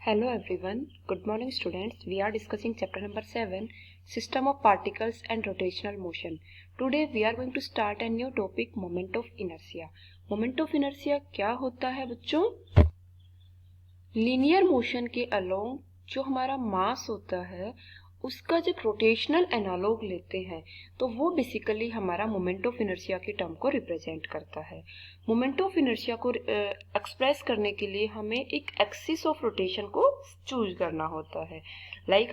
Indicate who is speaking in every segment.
Speaker 1: Hello everyone, good morning students. We are discussing chapter number 7, System of Particles and Rotational Motion. Today we are going to start a new topic, Moment of Inertia. Moment of Inertia क्या होता है बच्चों? Linear motion के along जो हमारा मास होता है उसका जब रोटेशनल एनालॉग लेते हैं तो वो बेसिकली हमारा मोमेंट ऑफ इनर्शिया के टर्म को रिप्रेजेंट करता है। मोमेंट ऑफ इनर्शिया को एक्सप्रेस करने के लिए हमें एक एक्सिस ऑफ रोटेशन को चूज करना होता है।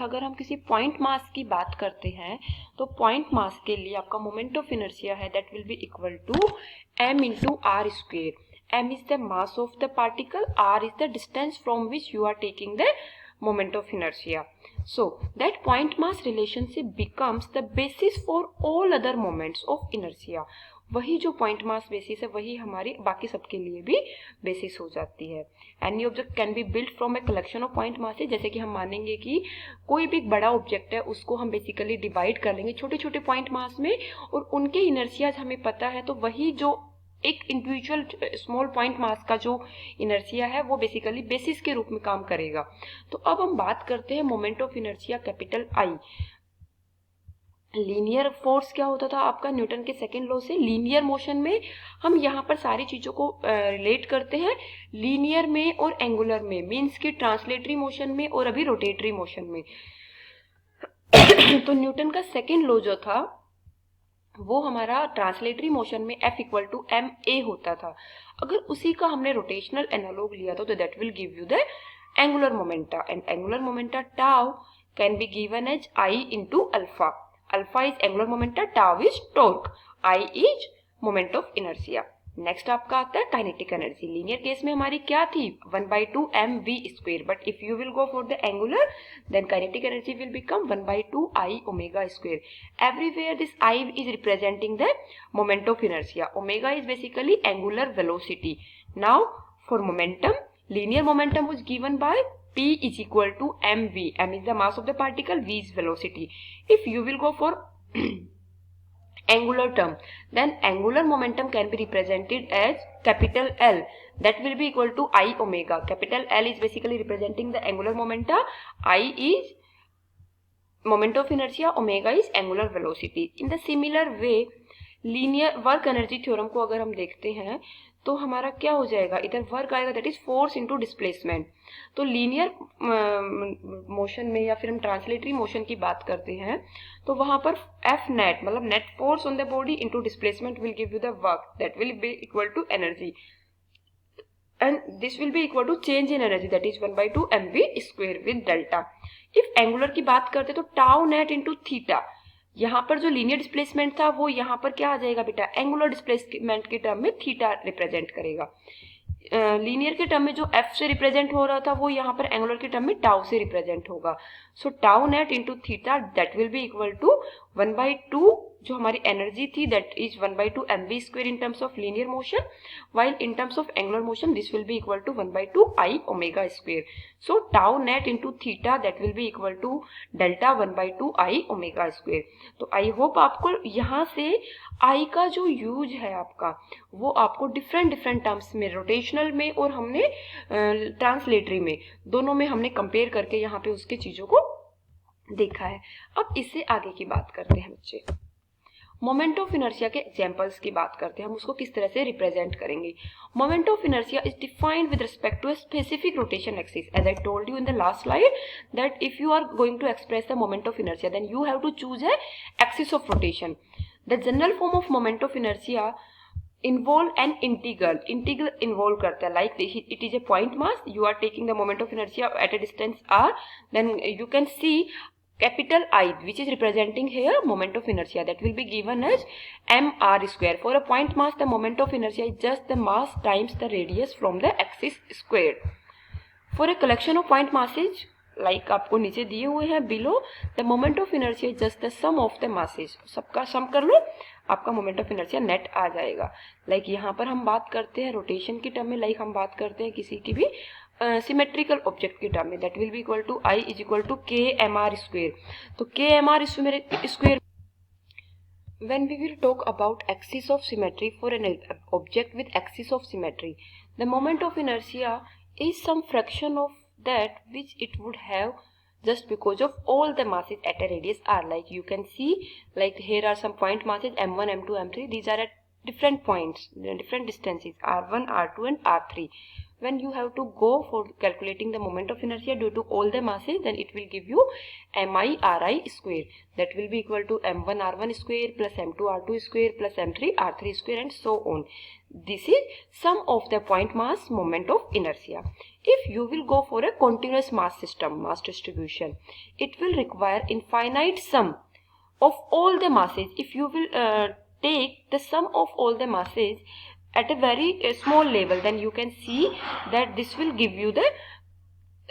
Speaker 1: अगर हम किसी पॉइंट मास की बात करते हैं तो पॉइंट मास के लिए आपका मोमेंट ऑफ इनर्शिया है that will be equal to m into r square. m is the mass of the particle, r is the distance from which you are taking the moment of inertia. So that point mass relationship becomes the basis for all other moments of inertia. वही जो point mass basis है वही हमारी बाकी सबके लिए भी basis हो जाती है। Any object can be built from a collection of point mass. जैसे कि हम मानेंगे कि कोई भी बड़ा ऑब्जेक्ट है उसको हम बेसिकली डिवाइड कर लेंगे छोटे छोटे पॉइंट मास में और उनके इनर्शियाज हमें पता है तो वही जो एक इंडिविजुअल स्मॉल पॉइंट मास का जो इनर्शिया है वो बेसिकली बेसिस के रूप में काम करेगा। तो अब हम बात करते हैं moment of inertia capital I. Linear force क्या होता था आपका न्यूटन के सेकेंड लॉ से। लीनियर मोशन में हम यहाँ पर सारी चीजों को रिलेट करते हैं लीनियर में और एंगुलर में, मीन्स की ट्रांसलेटरी मोशन में और अभी रोटेटरी मोशन में। तो न्यूटन का सेकेंड लॉ जो था वो हमारा ट्रांसलेटरी मोशन में F equal to M A होता था। अगर उसी का हमने रोटेशनल एनालॉग लिया तो that will give you the angular momenta and angular momenta tau can be given as I into alpha. Alpha is angular momenta, tau is torque, I is moment of inertia. Next आपका आता है kinetic energy. Linear case में हमारी क्या थी 1/2 mv square, but if you will go for the angular then kinetic energy will become 1/2 I omega square. Everywhere this I is representing the moment of inertia. Omega is basically angular velocity. Now for momentum, linear momentum was given by P is equal to mv. M is the mass of the particle, v is velocity. If you will go for angular term, then angular momentum can be represented as capital L, that will be equal to I omega. Capital L is basically representing the angular momenta, I is moment of inertia, omega is angular velocity. In the similar way linear work energy theorem को अगर हम देखते हैं तो हमारा क्या हो जाएगा, इधर वर्क आएगा that is force into displacement. तो लीनियर मोशन में या फिर हम ट्रांसलेटरी मोशन की बात करते हैं तो वहां पर एफ नेट मतलब net force on the body into displacement will give you the work that will be equal to energy and this will be equal to change in energy that is 1/2 mv square with delta. if angular की बात करते तो tau net into theta, यहाँ पर जो linear displacement था वो यहाँ पर क्या आ जाएगा बेटा, एंगुलर डिस्प्लेसमेंट के टर्म में थीटा रिप्रेजेंट करेगा। लीनियर के टर्म में जो एफ से रिप्रेजेंट हो रहा था वो यहाँ पर एंगुलर के टर्म में टाउ से रिप्रेजेंट होगा। So tau net into theta that will be equal to 1/2 जो हमारी एनर्जी थी that is 1/2 mv square in terms of linear motion, while in terms of angular motion this will be equal to 1/2 I omega square. So tau net into theta that will be equal to delta 1/2 I omega square. तो I hope आपको यहाँ से I का जो use है आपका वो आपको डिफरेंट टर्म्स में रोटेशनल में और हमने ट्रांसलेटरी में दोनों में हमने कंपेयर करके यहाँ पे उसके चीजों को देखा है। अब इससे आगे की बात करते हैं बच्चे, मोमेंट ऑफ इनर्शिया के एग्जांपल्स की बात करते हैं, हम उसको किस तरह से रिप्रेजेंट करेंगे। Moment of inertia is defined with respect to a specific rotation axis. As I told you in the last slide that if you are going to express the moment of inertia then you have to choose a axis of rotation. The general form of moment of inertia involve an integral involve करता है like it is a point mass, you are taking the moment of inertia at a distance r, then you can see capital I which is representing here moment of inertia that will be given as mr square. For a point mass the moment of inertia is just the mass times the radius from the axis squared. For a collection of point masses like आपको नीचे दिए हुए हैं below, the moment of inertia is just the sum of the masses. सबका सम कर लो आपका moment of inertia net आ जाएगा। यहाँ पर हम बात करते हैं रोटेशन की टर्म में, हम बात करते हैं किसी की भी सिमेट्रिकल ऑब्जेक्ट की टर्म में that will be equal to I is equal to K M R square. तो K M R square when we will talk about axis of symmetry for an object with axis of symmetry, the moment of inertia is some fraction of that which it would have just because of all the masses at a radius r. Like you can see, like here are some point masses m1, m2, m3. These are at different points, different distances r1, r2 and r3. When you have to go for calculating the moment of inertia due to all the masses, then it will give you mi ri square. That will be equal to m1 r1 square plus m2 r2 square plus m3 r3 square and so on. This is sum of the point mass moment of inertia. If you will go for a continuous mass system, mass distribution, it will require infinite sum of all the masses. If you will take the sum of all the masses at a very small level, then you can see that this will give you the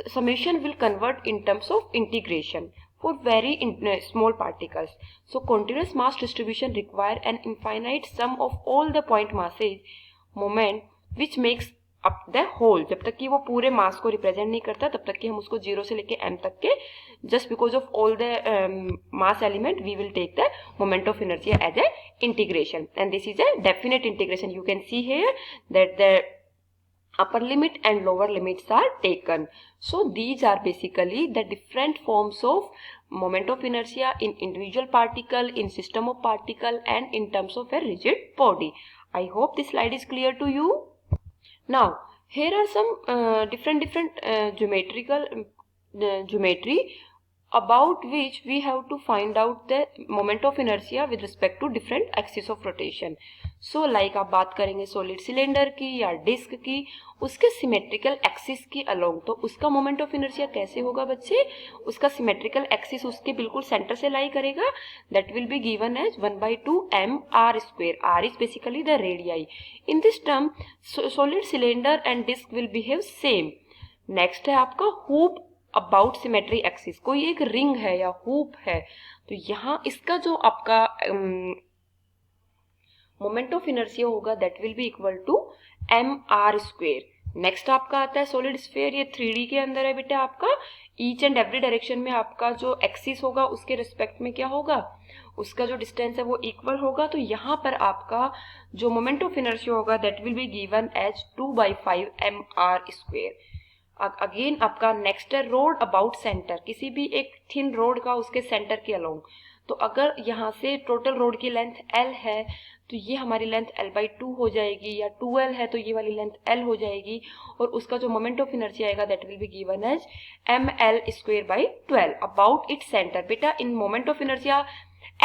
Speaker 1: summation will convert in terms of integration for very small particles. So continuous mass distribution require an infinite sum of all the point masses moment which makes up the whole. जब तक कि वो पूरे मास को represent नहीं करता तब तक कि हम उसको 0 से लेके m तक के just because of all the mass element we will take the moment of inertia as a integration, and this is a definite integration. You can see here that the upper limit and lower limits are taken. So these are basically the different forms of moment of inertia in individual particle, in system of particle and in terms of a rigid body. I hope this slide is clear to you. Now here are some different geometrical geometry about which we have to find out the moment of inertia with respect to different axis of rotation. So like आप बात करेंगे solid cylinder की या disc की, उसके symmetrical axis की along, तो उसका मोमेंट ऑफ इनर्शिया कैसे होगा बच्चे? उसका सिमेट्रिकल एक्सिस उसके बिल्कुल सेंटर से लाई करेगा. That will be given as 1/2 mr square. r is basically the radii. In this term solid cylinder and disc will behave same. Next है आपका हुप अबाउट सिमेट्री एक्सिस. कोई एक ring है या हुप है, तो यहाँ इसका जो आपका मोमेंट ऑफ इनर्शिया होगा that will be equal to mr square. Next आपका आता है सॉलिड स्फीयर. ये 3D के अंदर है बेटा आपका. ईच एंड एवरी डायरेक्शन में आपका जो एक्सिस होगा उसके रिस्पेक्ट में क्या होगा, उसका जो डिस्टेंस है वो इक्वल होगा. तो यहाँ पर आपका जो मोमेंट ऑफ इनर्शिया होगा that will be given as 2/5 mr square. Again आपका नेक्स्ट है रोड अबाउट सेंटर. किसी भी एक थिन रोड का उसके सेंटर के अलोंग, तो अगर यहाँ से टोटल रोड की लेंथ l है तो ये हमारी लेंथ l/2 हो जाएगी, या 2l है तो ये वाली लेंथ l हो जाएगी, और उसका जो मोमेंट ऑफ इनर्शिया आएगा that will be given as ml square by 12 about its centre. बेटा in moment of inertia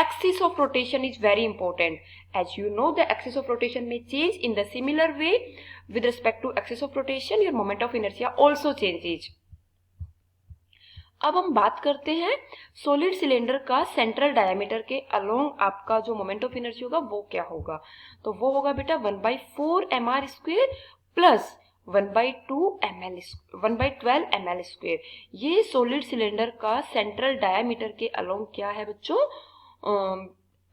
Speaker 1: axis of rotation is very important. As you know, the axis of rotation may change in the similar way. With respect to axis of rotation, your moment of inertia also changes. अब हम बात करते हैं solid cylinder का central diameter के along आपका जो moment of inertia होगा वो क्या होगा. तो वो होगा बेटा 1/4 mr square plus 1/12 ml square. ये सॉलिड सिलेंडर का सेंट्रल डायमीटर के अलोंग क्या है बच्चों,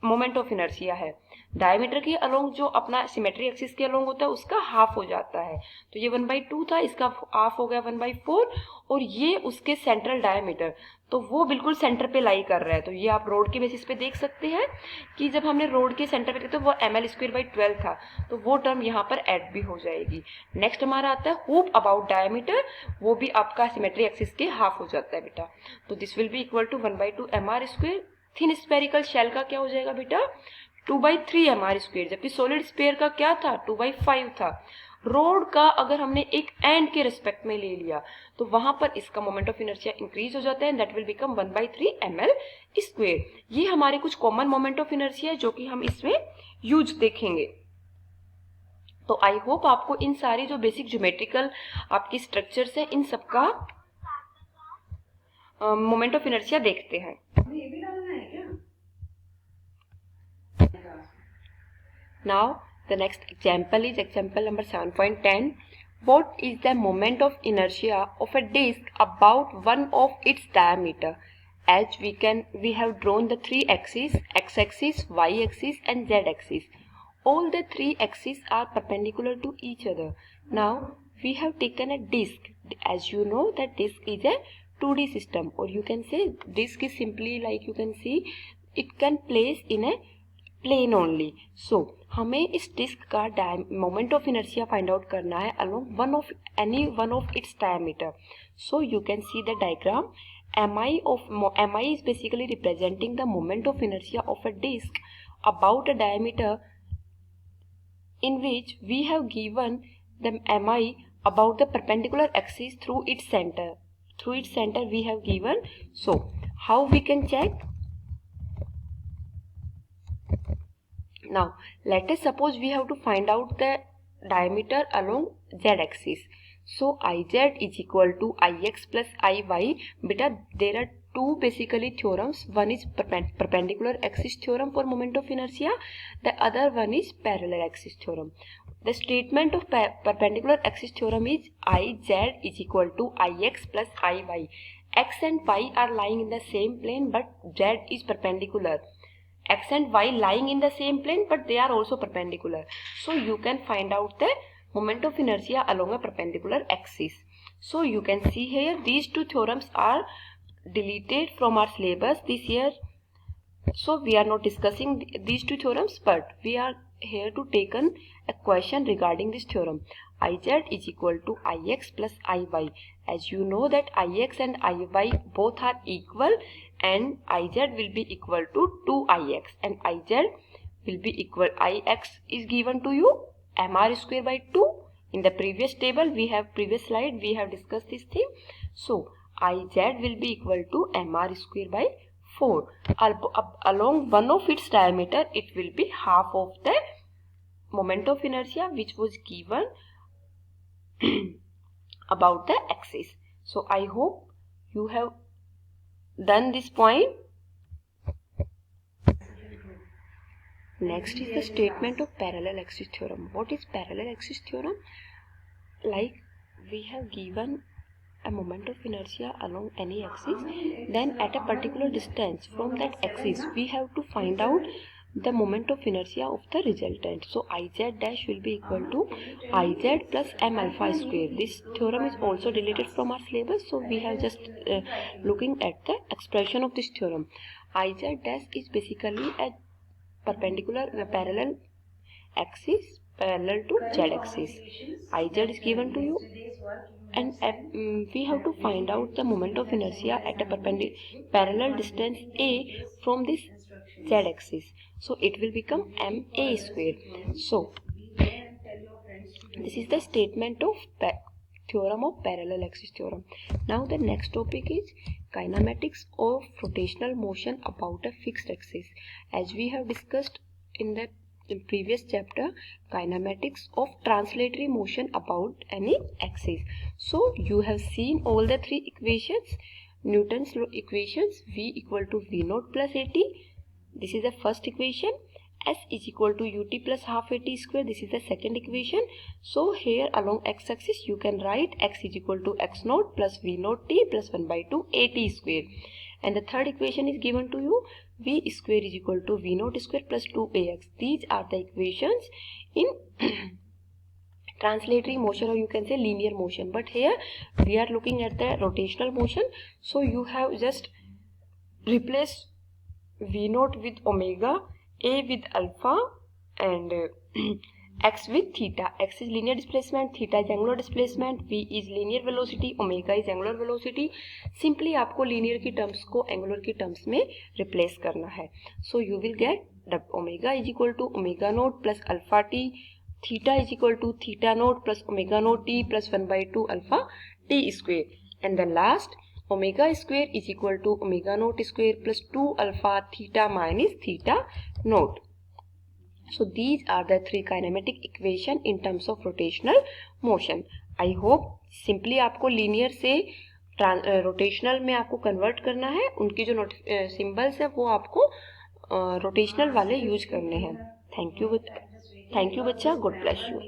Speaker 1: मोमेंट ऑफ इनर्शिया है. डायमीटर के अलोंग जो अपना सिमेट्री एक्सिस के अलोंग होता है उसका हाफ हो जाता है. तो ये 1/2 था, इसका हाफ हो गया 1/4, और ये उसके सेंट्रल डायमीटर, तो वो बिल्कुल सेंटर पे लाई कर रहा है. तो ये आप रोड के बेसिस पे देख सकते हैं कि जब हमने रोड के सेंटर पे तो वो ml स्क्वायर बाई 12 था, तो वो टर्म यहाँ पर ऐड भी हो जाएगी. नेक्स्ट हमारा आता है हुप अबाउट डायमीटर. वो भी आपका सिमेट्री एक्सिस के हाफ हो जाता है बेटा. तो this will be equal to 1/2 mr square. Thin spherical shell का क्या हो जाएगा बेटा 2/3 mr स्क्वायर, जबकि सॉलिड स्फीयर का क्या था 2/5 था. रोड का अगर हमने एक एंड के रिस्पेक्ट में ले लिया तो वहां पर इसका मोमेंट ऑफ इनर्शिया इंक्रीज हो जाता है, that will become 1/3 ml square. ये हमारे कुछ कॉमन मोमेंट ऑफ इनर्शिया है जो कि हम इसमें यूज देखेंगे. तो आई होप आपको इन सारी जो बेसिक ज्योमेट्रिकल आपकी स्ट्रक्चर्स है इन सबका मोमेंट ऑफ इनर्शिया देखते हैं. Now the next example is example number 7.10. What is the moment of inertia of a disk about one of its diameter? As we have drawn the three axes, x-axis, y-axis and z-axis. All the three axes are perpendicular to each other. Now we have taken a disk. As you know that disk is a 2D system, or you can say disk is simply like you can see it can place in a plane only. So हमें इस disc का moment of inertia find out करना है along any one of its diameter. So you can see the diagram. mi is basically representing the moment of inertia of a disk about a diameter, in which we have given the mi about the perpendicular axis through its center. Through its center we have given. So how we can check? Now let us suppose we have to find out the diameter along z-axis. So Iz is equal to Ix plus Iy. Beta, there are two basically theorems. One is perpendicular axis theorem for moment of inertia. The other one is parallel axis theorem. The statement of perpendicular axis theorem is Iz is equal to Ix plus Iy. X and y are lying in the same plane, but z is perpendicular. X and y lying in the same plane, but they are also perpendicular. So you can find out the moment of inertia along a perpendicular axis. So you can see here these two theorems are deleted from our syllabus this year. So we are not discussing these two theorems, but we are here to take a question regarding this theorem. Iz is equal to Ix plus Iy. As you know that Ix and Iy both are equal, and Iz will be equal to 2Ix, and Iz will be equal, Ix is given to you mr square by 2. In the previous slide we have discussed this thing. So Iz will be equal to mr square by 4. Along one of its diameter it will be half of the moment of inertia which was given about the axis. So I hope you have done this point. Next is the statement of parallel axis theorem. What is parallel axis theorem? Like we have given a moment of inertia along any axis, then at a particular distance from that axis we have to find out the moment of inertia of the resultant. So Iz dash will be equal to Iz plus m alpha square. This theorem is also deleted from our syllabus, so we have just looking at the expression of this theorem. Iz dash is basically a parallel axis parallel to z axis. Iz is given to you, and we have to find out the moment of inertia at a parallel distance a from this z axis. So it will become ma square. So this is the statement of theorem of parallel axis theorem. Now the next topic is kinematics of rotational motion about a fixed axis. As we have discussed in the previous chapter, kinematics of translatory motion about any axis. So you have seen all the three equations, Newton's equations. V equal to V naught plus AT. This is the first equation. S is equal to ut plus half at square. This is the second equation. So here along x-axis you can write x is equal to x naught plus v naught t plus 1 by 2 at square. And the third equation is given to you, v square is equal to v naught square plus 2ax. These are the equations in translatory motion, or you can say linear motion. But here we are looking at the rotational motion. So you have just replace v naught with omega, a with alpha, and x with theta. X is linear displacement, theta is angular displacement, v is linear velocity, omega is angular velocity. Simply आपको linear की terms को angular की terms में replace करना है. So you will get the omega is equal to omega naught plus alpha t, theta is equal to theta naught plus omega naught t plus 1 by 2 alpha t square, and the last omega square is equal to omega naught square plus 2 alpha theta minus theta naught. So these are the three kinematic equation in terms of rotational motion. I hope simply आपको linear से rotational में आपको convert करना है. उनकी जो symbols है वो आपको rotational वाले use करने हैं. Thank you बच्चा. God bless you.